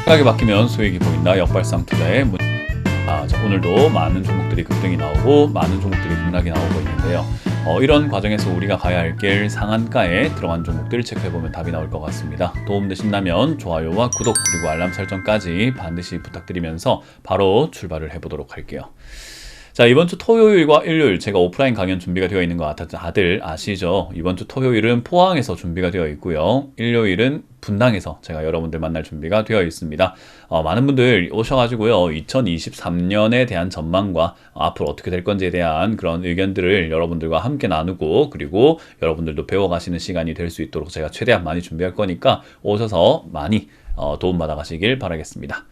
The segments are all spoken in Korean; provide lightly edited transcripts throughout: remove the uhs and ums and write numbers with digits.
생각이 바뀌면 수익이 보인다. 역발상 투자의 자, 오늘도 많은 종목들이 급등이 나오고 많은 종목들이 급락이 나오고 있는데요. 이런 과정에서 우리가 가야 할 길 상한가에 들어간 종목들 체크해보면 답이 나올 것 같습니다. 도움되신다면 좋아요와 구독 그리고 알람 설정까지 반드시 부탁드리면서 바로 출발을 해보도록 할게요. 자, 이번 주 토요일과 일요일 제가 오프라인 강연 준비가 되어 있는 거 다들 아시죠? 이번 주 토요일은 포항에서 준비가 되어 있고요. 일요일은 분당에서 제가 여러분들 만날 준비가 되어 있습니다. 많은 분들 오셔가지고요. 2023년에 대한 전망과 앞으로 어떻게 될 건지에 대한 그런 의견들을 여러분들과 함께 나누고, 그리고 여러분들도 배워가시는 시간이 될 수 있도록 제가 최대한 많이 준비할 거니까 오셔서 많이 도움받아 가시길 바라겠습니다.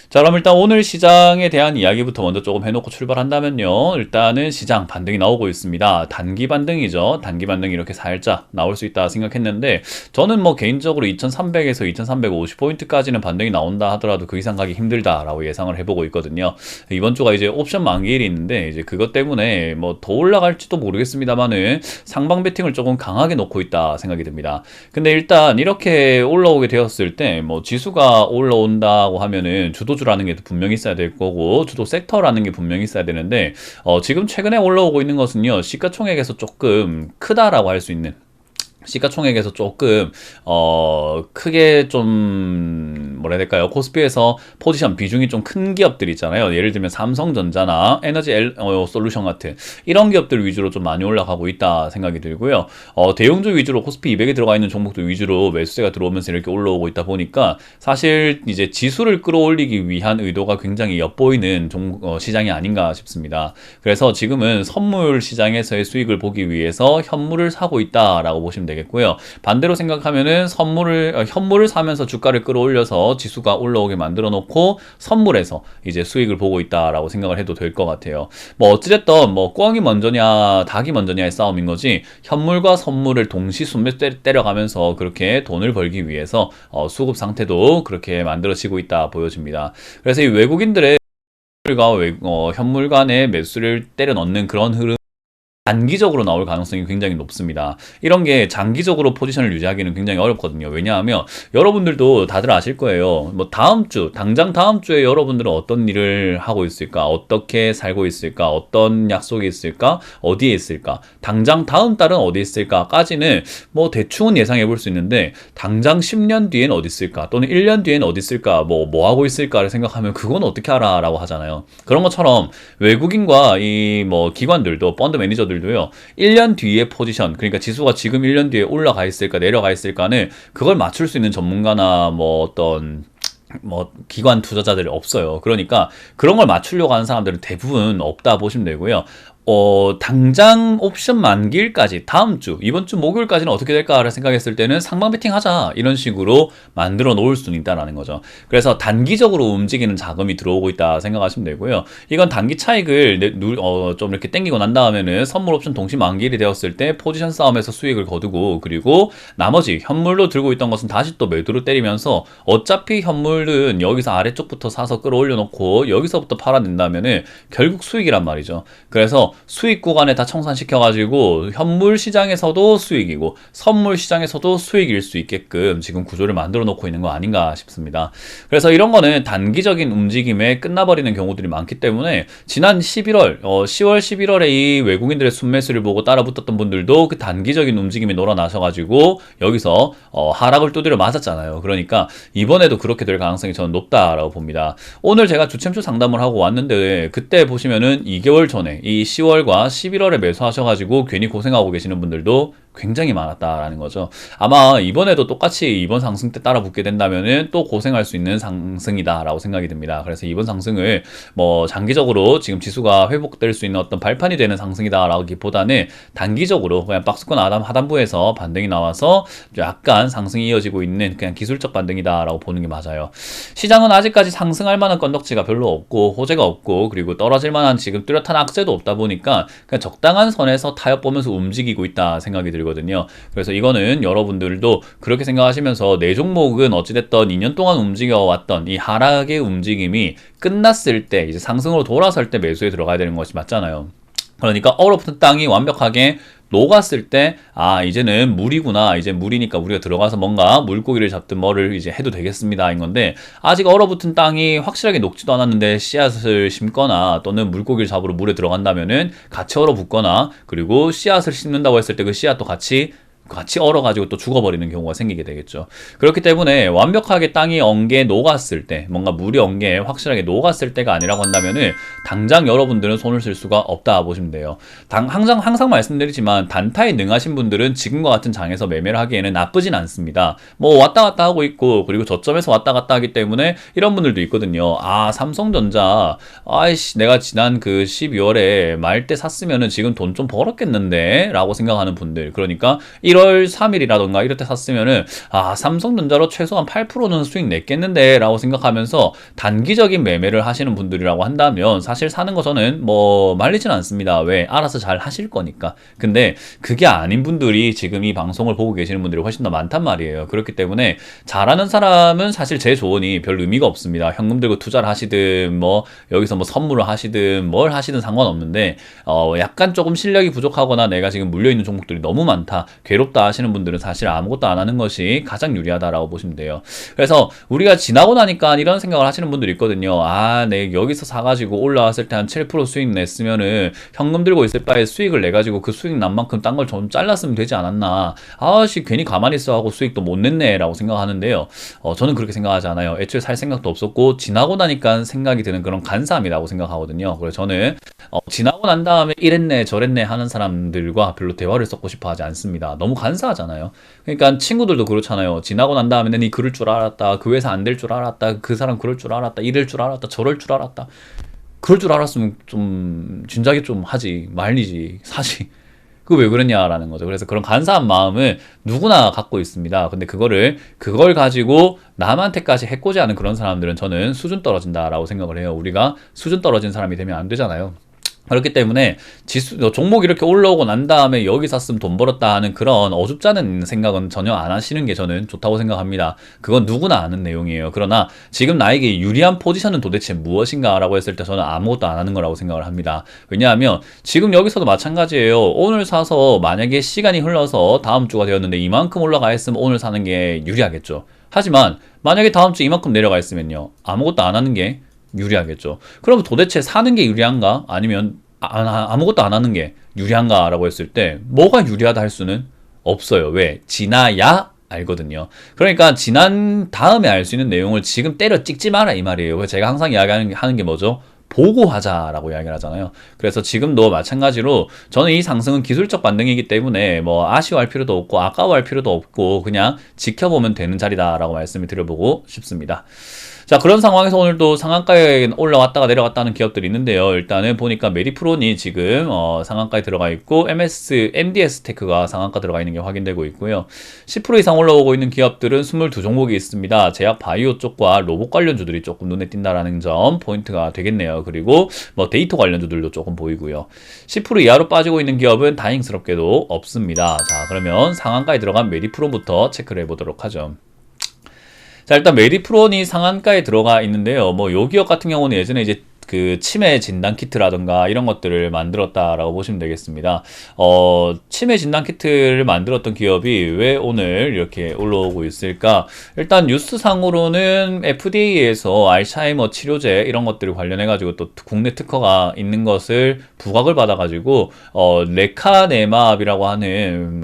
자, 그럼 일단 오늘 시장에 대한 이야기부터 먼저 조금 해놓고 출발한다면요. 일단은 시장 반등이 나오고 있습니다. 단기 반등이죠. 단기 반등이 이렇게 살짝 나올 수 있다 생각했는데, 저는 뭐 개인적으로 2300에서 2350포인트까지는 반등이 나온다 하더라도 그 이상 가기 힘들다라고 예상을 해보고 있거든요. 이번 주가 이제 옵션 만기일이 있는데, 이제 그것 때문에 뭐 더 올라갈지도 모르겠습니다만은 상방 베팅을 조금 강하게 놓고 있다 생각이 듭니다. 근데 일단 이렇게 올라오게 되었을 때 뭐 지수가 올라온다고 하면은 주도주라는 게 분명히 있어야 될 거고, 주도 섹터라는 게 분명히 있어야 되는데, 지금 최근에 올라오고 있는 것은요, 시가총액에서 조금 크다라고 할 수 있는, 시가총액에서 조금 크게 좀 뭐라 해야 될까요? 코스피에서 포지션 비중이 좀 큰 기업들 있잖아요. 예를 들면 삼성전자나 에너지 솔루션 같은 이런 기업들 위주로 좀 많이 올라가고 있다 생각이 들고요. 대형주 위주로 코스피 200에 들어가 있는 종목들 위주로 매수세가 들어오면서 이렇게 올라오고 있다 보니까, 사실 이제 지수를 끌어올리기 위한 의도가 굉장히 엿보이는 시장이 아닌가 싶습니다. 그래서 지금은 선물 시장에서의 수익을 보기 위해서 현물을 사고 있다라고 보시면 되겠고요. 반대로 생각하면은 현물을 사면서 주가를 끌어올려서 지수가 올라오게 만들어 놓고 선물에서 이제 수익을 보고 있다라고 생각을 해도 될 것 같아요. 뭐 어찌됐든 뭐 꿩이 먼저냐 닭이 먼저냐의 싸움인 거지, 현물과 선물을 동시 순매 때려가면서 그렇게 돈을 벌기 위해서 수급 상태도 그렇게 만들어지고 있다 보여집니다. 그래서 이 외국인들의 현물 간의 매수를 때려 넣는 그런 흐름, 단기적으로 나올 가능성이 굉장히 높습니다. 이런 게 장기적으로 포지션을 유지하기는 굉장히 어렵거든요. 왜냐하면 여러분들도 다들 아실 거예요. 뭐 당장 다음 주에 여러분들은 어떤 일을 하고 있을까? 어떻게 살고 있을까? 어떤 약속이 있을까? 어디에 있을까? 당장 다음 달은 어디 있을까?까지는 뭐 대충은 예상해 볼 수 있는데, 당장 10년 뒤엔 어디 있을까? 또는 1년 뒤엔 어디 있을까? 뭐 하고 있을까를 생각하면 그건 어떻게 알아? 라고 하잖아요. 그런 것처럼 외국인과 이 뭐 기관들도, 펀드 매니저들 도요, 1년 뒤의 포지션, 그러니까 지수가 지금 1년 뒤에 올라가 있을까 내려가 있을까는 그걸 맞출 수 있는 전문가나 뭐 어떤 기관 투자자들이 없어요. 그러니까 그런 걸 맞추려고 하는 사람들은 대부분 없다 보시면 되고요. 당장 옵션 만기일까지, 다음 주, 이번 주 목요일까지는 어떻게 될까를 생각했을 때는 상방 베팅 하자, 이런 식으로 만들어 놓을 수는 있다라는 거죠. 그래서 단기적으로 움직이는 자금이 들어오고 있다 생각하시면 되고요. 이건 단기 차익을 좀 이렇게 땡기고 난 다음에는 선물 옵션 동시 만기일이 되었을 때 포지션 싸움에서 수익을 거두고, 그리고 나머지 현물로 들고 있던 것은 다시 또 매도로 때리면서, 어차피 현물은 여기서 아래쪽부터 사서 끌어올려 놓고 여기서부터 팔아낸다면은 결국 수익이란 말이죠. 그래서 수익 구간에 다 청산시켜가지고 현물 시장에서도 수익이고 선물 시장에서도 수익일 수 있게끔 지금 구조를 만들어 놓고 있는 거 아닌가 싶습니다. 그래서 이런 거는 단기적인 움직임에 끝나버리는 경우들이 많기 때문에, 지난 10월, 11월에 이 외국인들의 순매수를 보고 따라붙었던 분들도 그 단기적인 움직임에 놀아나셔가지고 여기서 하락을 두드려 맞았잖아요. 그러니까 이번에도 그렇게 될 가능성이 저는 높다라고 봅니다. 오늘 제가 주챔수 상담을 하고 왔는데, 그때 보시면은 2개월 전에 이 10월과 11월에 매수하셔가지고 괜히 고생하고 계시는 분들도 굉장히 많았다라는 거죠. 아마 이번에도 똑같이 이번 상승 때 따라 붙게 된다면은 또 고생할 수 있는 상승이다라고 생각이 듭니다. 그래서 이번 상승을 뭐 장기적으로 지금 지수가 회복될 수 있는 어떤 발판이 되는 상승이다라기보다는 단기적으로 그냥 박스권 하단부에서 반등이 나와서 약간 상승이 이어지고 있는 그냥 기술적 반등이다라고 보는 게 맞아요. 시장은 아직까지 상승할 만한 건덕지가 별로 없고 호재가 없고, 그리고 떨어질 만한 지금 뚜렷한 악재도 없다 보니까 그냥 적당한 선에서 타협 보면서 움직이고 있다 생각이 들거든요. 그래서 이거는 여러분들도 그렇게 생각하시면서, 내 종목은 어찌됐든 2년 동안 움직여왔던 이 하락의 움직임이 끝났을 때, 이제 상승으로 돌아설 때 매수에 들어가야 되는 것이 맞잖아요. 그러니까 얼어붙은 땅이 완벽하게 녹았을 때, 아, 이제는 물이구나. 이제 물이니까 우리가 들어가서 뭔가 물고기를 잡든 뭐를 이제 해도 되겠습니다. 인 건데, 아직 얼어붙은 땅이 확실하게 녹지도 않았는데 씨앗을 심거나 또는 물고기를 잡으러 물에 들어간다면은 같이 얼어붙거나, 그리고 씨앗을 심는다고 했을 때 그 씨앗도 같이 얼어가지고 또 죽어버리는 경우가 생기게 되겠죠. 그렇기 때문에 완벽하게 땅이 엉게 녹았을 때, 뭔가 물이 엉게 확실하게 녹았을 때가 아니라고 한다면은 당장 여러분들은 손을 쓸 수가 없다 보시면 돼요. 항상 말씀드리지만 단타에 능하신 분들은 지금과 같은 장에서 매매를 하기에는 나쁘진 않습니다. 뭐 왔다 갔다 하고 있고, 그리고 저점에서 왔다 갔다 하기 때문에 이런 분들도 있거든요. 아, 삼성전자, 아이씨, 내가 지난 그 12월에 말 때 샀으면은 지금 돈 좀 벌었겠는데? 라고 생각하는 분들. 그러니까 1월 3일이라던가 이럴 때 샀으면은, 아, 삼성전자로 최소한 8%는 수익 냈겠는데 라고 생각하면서 단기적인 매매를 하시는 분들이라고 한다면 사실 사는 거 저는 뭐 말리진 않습니다. 왜? 알아서 잘 하실 거니까. 근데 그게 아닌 분들이 지금 이 방송을 보고 계시는 분들이 훨씬 더 많단 말이에요. 그렇기 때문에 잘하는 사람은 사실 제 조언이 별 의미가 없습니다. 현금 들고 투자를 하시든 뭐 여기서 뭐 선물을 하시든 뭘 하시든 상관없는데, 약간 조금 실력이 부족하거나 내가 지금 물려있는 종목들이 너무 많다, 괴롭다 하시는 분들은 사실 아무것도 안 하는 것이 가장 유리하다라고 보시면 돼요. 그래서 우리가 지나고 나니까 이런 생각을 하시는 분들이 있거든요. 아, 내 여기서 사가지고 올라왔을 때 한 7% 수익 냈으면은 현금 들고 있을 바에 수익을 내가지고 그 수익 난 만큼 딴 걸 좀 잘랐으면 되지 않았나. 아씨, 괜히 가만히 있어 하고 수익도 못 냈네 라고 생각하는데요. 저는 그렇게 생각하지 않아요. 애초에 살 생각도 없었고, 지나고 나니까 생각이 드는 그런 간사함이라고 생각하거든요. 그래서 저는 지나고 난 다음에 이랬네 저랬네 하는 사람들과 별로 대화를 섞고 싶어 하지 않습니다. 너무 간사하잖아요. 그러니까 친구들도 그렇잖아요. 지나고 난 다음에 니 그럴 줄 알았다, 그 회사 안 될 줄 알았다, 그 사람 그럴 줄 알았다, 이럴 줄 알았다, 저럴 줄 알았다. 그럴 줄 알았으면 좀 진작에 좀 하지 말리지 사지. 그 왜 그러냐라는 거죠. 그래서 그런 간사한 마음을 누구나 갖고 있습니다. 근데 그걸 가지고 남한테까지 해코지 하는 그런 사람들은 저는 수준 떨어진다라고 생각을 해요. 우리가 수준 떨어진 사람이 되면 안 되잖아요. 그렇기 때문에 종목이 이렇게 올라오고 난 다음에 여기 샀으면 돈 벌었다 하는 그런 어줍잖은 생각은 전혀 안 하시는 게 저는 좋다고 생각합니다. 그건 누구나 아는 내용이에요. 그러나 지금 나에게 유리한 포지션은 도대체 무엇인가 라고 했을 때 저는 아무것도 안 하는 거라고 생각을 합니다. 왜냐하면 지금 여기서도 마찬가지예요. 오늘 사서 만약에 시간이 흘러서 다음 주가 되었는데 이만큼 올라가 있으면 오늘 사는 게 유리하겠죠. 하지만 만약에 다음 주 이만큼 내려가 있으면요, 아무것도 안 하는 게 유리하겠죠. 그럼 도대체 사는 게 유리한가? 아니면 아무것도 안 하는 게 유리한가? 라고 했을 때 뭐가 유리하다 할 수는 없어요. 왜? 지나야 알거든요. 그러니까 지난 다음에 알 수 있는 내용을 지금 때려 찍지 마라 이 말이에요. 그래서 제가 항상 이야기하는 게 뭐죠? 보고하자라고 이야기를 하잖아요. 그래서 지금도 마찬가지로 저는 이 상승은 기술적 반등이기 때문에 뭐 아쉬워할 필요도 없고 아까워할 필요도 없고 그냥 지켜보면 되는 자리다라고 말씀을 드려보고 싶습니다. 자, 그런 상황에서 오늘도 상한가에 올라왔다가 내려갔다는 기업들이 있는데요. 일단은 보니까 메디프론이 지금 상한가에 들어가 있고 MDS 테크가 상한가 들어가 있는 게 확인되고 있고요. 10% 이상 올라오고 있는 기업들은 22종목이 있습니다. 제약 바이오 쪽과 로봇 관련주들이 조금 눈에 띈다라는 점 포인트가 되겠네요. 그리고 뭐 데이터 관련주들도 조금 보이고요. 10% 이하로 빠지고 있는 기업은 다행스럽게도 없습니다. 자, 그러면 상한가에 들어간 메디프론부터 체크를 해보도록 하죠. 자, 일단 메디프론이 상한가에 들어가 있는데요. 뭐 요 기업 같은 경우는 예전에 이제 그 치매 진단 키트라던가 이런 것들을 만들었다라고 보시면 되겠습니다. 치매 진단 키트를 만들었던 기업이 왜 오늘 이렇게 올라오고 있을까? 일단 뉴스상으로는 FDA에서 알츠하이머 치료제 이런 것들을 관련해 가지고 또 국내 특허가 있는 것을 부각을 받아 가지고 레카네맙이라고 하는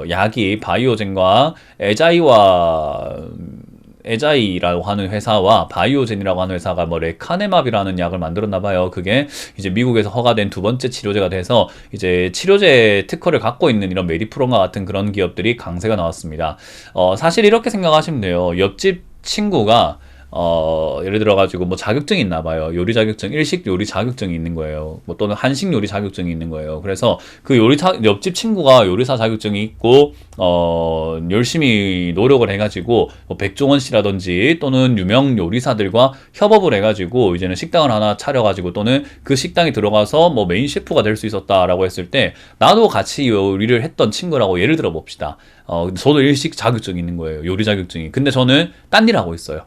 약이 바이오젠과 에자이라고 하는 회사와 바이오젠이라고 하는 회사가 레카네맙이라는 약을 만들었나 봐요. 그게 이제 미국에서 허가된 두 번째 치료제가 돼서 이제 치료제 특허를 갖고 있는 이런 메디프론과 같은 그런 기업들이 강세가 나왔습니다. 사실 이렇게 생각하시면 돼요. 옆집 친구가 예를 들어가지고 뭐 자격증이 있나 봐요. 요리 자격증, 일식 요리 자격증이 있는 거예요. 뭐 또는 한식 요리 자격증이 있는 거예요. 그래서 그 옆집 친구가 요리사 자격증이 있고, 열심히 노력을 해가지고, 뭐 백종원 씨라든지 또는 유명 요리사들과 협업을 해가지고, 이제는 식당을 하나 차려가지고 또는 그 식당에 들어가서 뭐 메인 셰프가 될 수 있었다라고 했을 때, 나도 같이 요리를 했던 친구라고 예를 들어 봅시다. 저도 일식 자격증이 있는 거예요. 요리 자격증이. 근데 저는 딴 일 하고 있어요.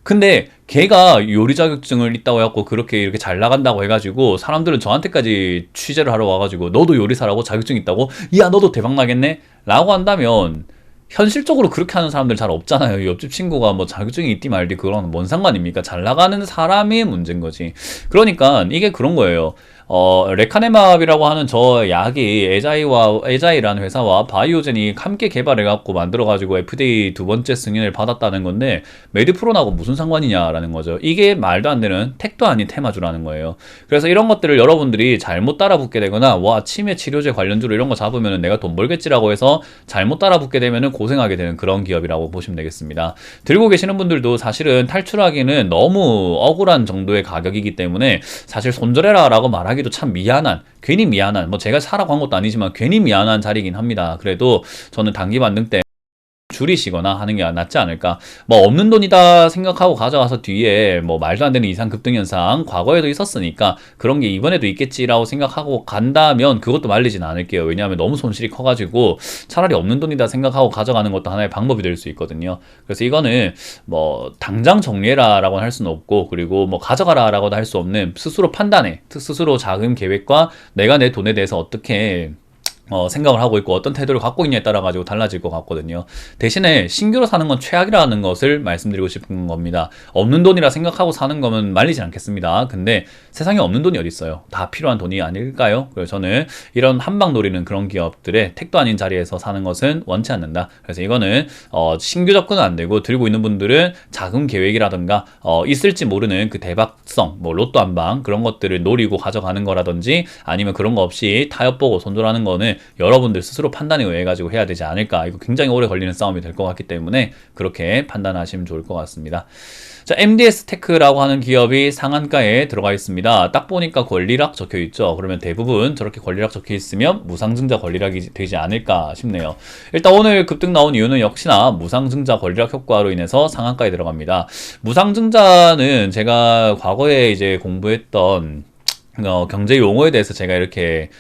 근데 걔가 요리 자격증을 있다고 해갖고 그렇게 이렇게 잘 나간다고 해가지고 사람들은 저한테까지 취재를 하러 와가지고 너도 요리사라고 자격증 있다고? 야 너도 대박 나겠네? 라고 한다면 현실적으로 그렇게 하는 사람들 잘 없잖아요. 옆집 친구가 뭐 자격증이 있디 말디 그거랑 뭔 상관입니까? 잘 나가는 사람의 문제인 거지. 그러니까 이게 그런 거예요. 레카네맙이라고 하는 저 약이 에자이라는 회사와 바이오젠이 함께 개발해갖고 만들어가지고 FDA 두 번째 승인을 받았다는 건데 메드프론하고 무슨 상관이냐라는 거죠. 이게 말도 안 되는 택도 아닌 테마주라는 거예요. 그래서 이런 것들을 여러분들이 잘못 따라붙게 되거나 와 치매 치료제 관련주로 이런 거 잡으면 내가 돈 벌겠지라고 해서 잘못 따라붙게 되면 고생하게 되는 그런 기업이라고 보시면 되겠습니다. 들고 계시는 분들도 사실은 탈출하기는 너무 억울한 정도의 가격이기 때문에 사실 손절해라 라고 말하기 참 미안한, 괜히 미안한, 뭐 제가 사라고 한 것도 아니지만 괜히 미안한 자리이긴 합니다. 그래도 저는 단기 반등 때 줄이시거나 하는 게 낫지 않을까. 뭐 없는 돈이다 생각하고 가져가서 뒤에 뭐 말도 안 되는 이상 급등 현상 과거에도 있었으니까 그런 게 이번에도 있겠지라고 생각하고 간다면 그것도 말리진 않을게요. 왜냐하면 너무 손실이 커가지고 차라리 없는 돈이다 생각하고 가져가는 것도 하나의 방법이 될 수 있거든요. 그래서 이거는 뭐 당장 정리해라라고는 할 수는 없고 그리고 뭐 가져가라라고도 할 수 없는 스스로 판단해 스스로 자금 계획과 내가 내 돈에 대해서 어떻게 생각을 하고 있고 어떤 태도를 갖고 있냐에 따라 가지고 달라질 것 같거든요. 대신에 신규로 사는 건 최악이라는 것을 말씀드리고 싶은 겁니다. 없는 돈이라 생각하고 사는 거면 말리지 않겠습니다. 근데 세상에 없는 돈이 어디 있어요? 다 필요한 돈이 아닐까요? 그래서 저는 이런 한방 노리는 그런 기업들의 택도 아닌 자리에서 사는 것은 원치 않는다. 그래서 이거는 신규 접근은 안 되고 들고 있는 분들은 자금 계획이라든가 있을지 모르는 그 대박성, 뭐 로또 한방 그런 것들을 노리고 가져가는 거라든지 아니면 그런 거 없이 타협 보고 손절하는 거는 여러분들 스스로 판단에 의해 가지고 해야 되지 않을까. 이거 굉장히 오래 걸리는 싸움이 될 것 같기 때문에 그렇게 판단하시면 좋을 것 같습니다. 자, MDS 테크라고 하는 기업이 상한가에 들어가 있습니다. 딱 보니까 권리락 적혀 있죠. 그러면 대부분 저렇게 권리락 적혀 있으면 무상증자 권리락이 되지 않을까 싶네요. 일단 오늘 급등 나온 이유는 역시나 무상증자 권리락 효과로 인해서 상한가에 들어갑니다. 무상증자는 제가 과거에 이제 공부했던 경제 용어에 대해서 제가 이렇게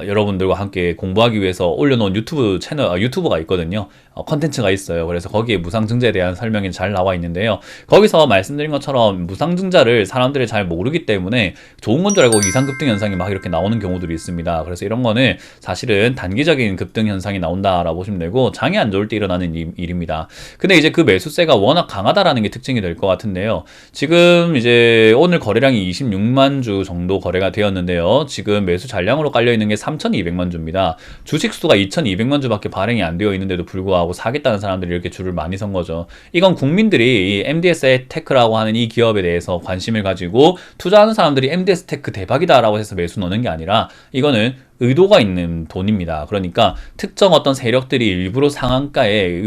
여러분들과 함께 공부하기 위해서 올려놓은 유튜브 채널, 유튜브가 있거든요. 컨텐츠가 있어요. 그래서 거기에 무상증자에 대한 설명이 잘 나와 있는데요. 거기서 말씀드린 것처럼 무상증자를 사람들이 잘 모르기 때문에 좋은 건 줄 알고 이상급등 현상이 막 이렇게 나오는 경우들이 있습니다. 그래서 이런 거는 사실은 단기적인 급등 현상이 나온다라고 보시면 되고 장이 안 좋을 때 일어나는 일입니다. 근데 이제 그 매수세가 워낙 강하다라는 게 특징이 될 것 같은데요. 지금 이제 오늘 거래량이 26만 주 정도 거래가 되었는데요. 지금 매수 잔량으로 깔려 있는 게 3,200만 주입니다. 주식 수가 2,200만 주밖에 발행이 안 되어 있는데도 불구하고 사겠다는 사람들이 이렇게 줄을 많이 선 거죠. 이건 국민들이 이 MDS 테크라고 하는 이 기업에 대해서 관심을 가지고 투자하는 사람들이 MDS 테크 대박이다라고 해서 매수 넣는 게 아니라 이거는 의도가 있는 돈입니다. 그러니까 특정 어떤 세력들이 일부러 상한가에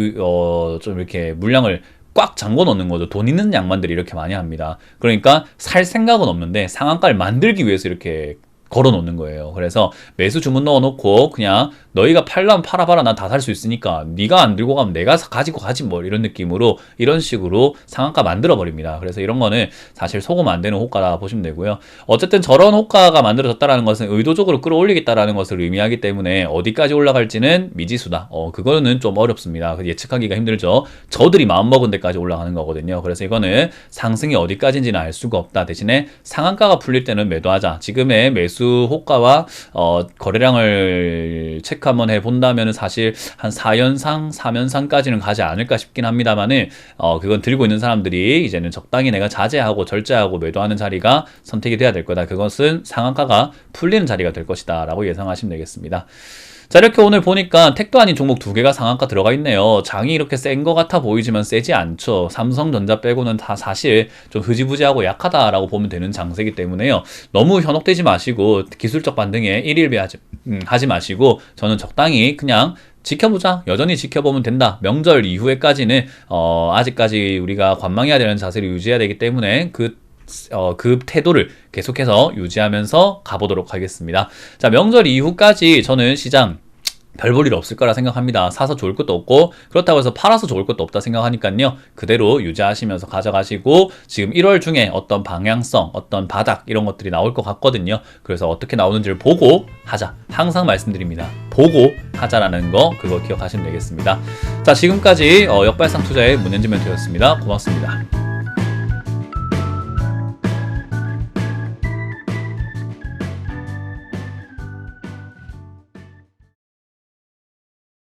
좀 이렇게 물량을 꽉 잠궈 놓는 거죠. 돈 있는 양반들이 이렇게 많이 합니다. 그러니까 살 생각은 없는데 상한가를 만들기 위해서 이렇게 걸어 놓는 거예요. 그래서 매수 주문 넣어 놓고 그냥 너희가 팔려면 팔아봐라. 난 다 살 수 있으니까 네가 안 들고 가면 내가 가지고 가지 뭐 이런 느낌으로 이런 식으로 상한가 만들어 버립니다. 그래서 이런 거는 사실 속으면 안 되는 호가다 보시면 되고요. 어쨌든 저런 호가가 만들어졌다라는 것은 의도적으로 끌어올리겠다라는 것을 의미하기 때문에 어디까지 올라갈지는 미지수다. 그거는 좀 어렵습니다. 예측하기가 힘들죠. 저들이 마음먹은 데까지 올라가는 거거든요. 그래서 이거는 상승이 어디까지인지는 알 수가 없다. 대신에 상한가가 풀릴 때는 매도하자. 지금의 매수 호가와 거래량을 체크 한번 해본다면 사실 한 4연상, 3연상까지는 가지 않을까 싶긴 합니다만은 그건 들고 있는 사람들이 이제는 적당히 내가 자제하고 절제하고 매도하는 자리가 선택이 돼야 될 거다. 그것은 상한가가 풀리는 자리가 될 것이다 라고 예상하시면 되겠습니다. 자, 이렇게 오늘 보니까 택도 아닌 종목 두 개가 상한가 들어가 있네요. 장이 이렇게 센 것 같아 보이지만 세지 않죠. 삼성전자 빼고는 다 사실 좀 흐지부지하고 약하다라고 보면 되는 장세기 때문에요. 너무 현혹되지 마시고 기술적 반등에 일일비하지 마시고 저는 적당히 그냥 지켜보자. 여전히 지켜보면 된다. 명절 이후에까지는 아직까지 우리가 관망해야 되는 자세를 유지해야 되기 때문에 그 태도를 계속해서 유지하면서 가보도록 하겠습니다. 자, 명절 이후까지 저는 시장 별 볼 일 없을 거라 생각합니다. 사서 좋을 것도 없고 그렇다고 해서 팔아서 좋을 것도 없다 생각하니까요. 그대로 유지하시면서 가져가시고 지금 1월 중에 어떤 방향성, 어떤 바닥 이런 것들이 나올 것 같거든요. 그래서 어떻게 나오는지를 보고 하자. 항상 말씀드립니다. 보고 하자라는 거 그거 기억하시면 되겠습니다. 자, 지금까지 역발상 투자의 문현진 멘토였습니다. 고맙습니다.